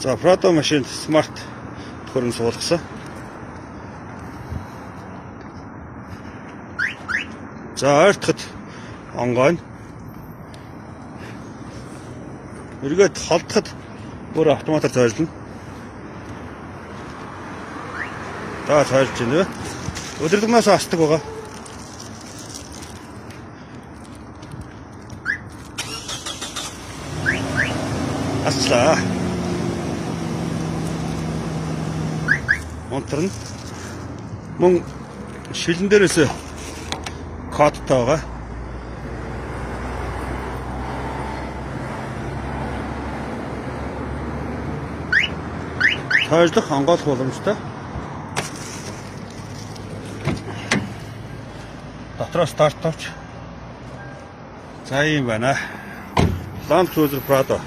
За Prado машинд смарт хөрөн суулгасан. За ойртоход онгойн. Эргээд холдоход өөр автоматар зойрлно. За цайлж байна. Өдөрлөгнөөс асдаг байгаа. Аслаа. Монторн мөн шилэн дээрээс кодтой байгаа. Тойролцох онгойлох боломжтой. Дотроо старт авч. За юм байна. Land Cruiser Prado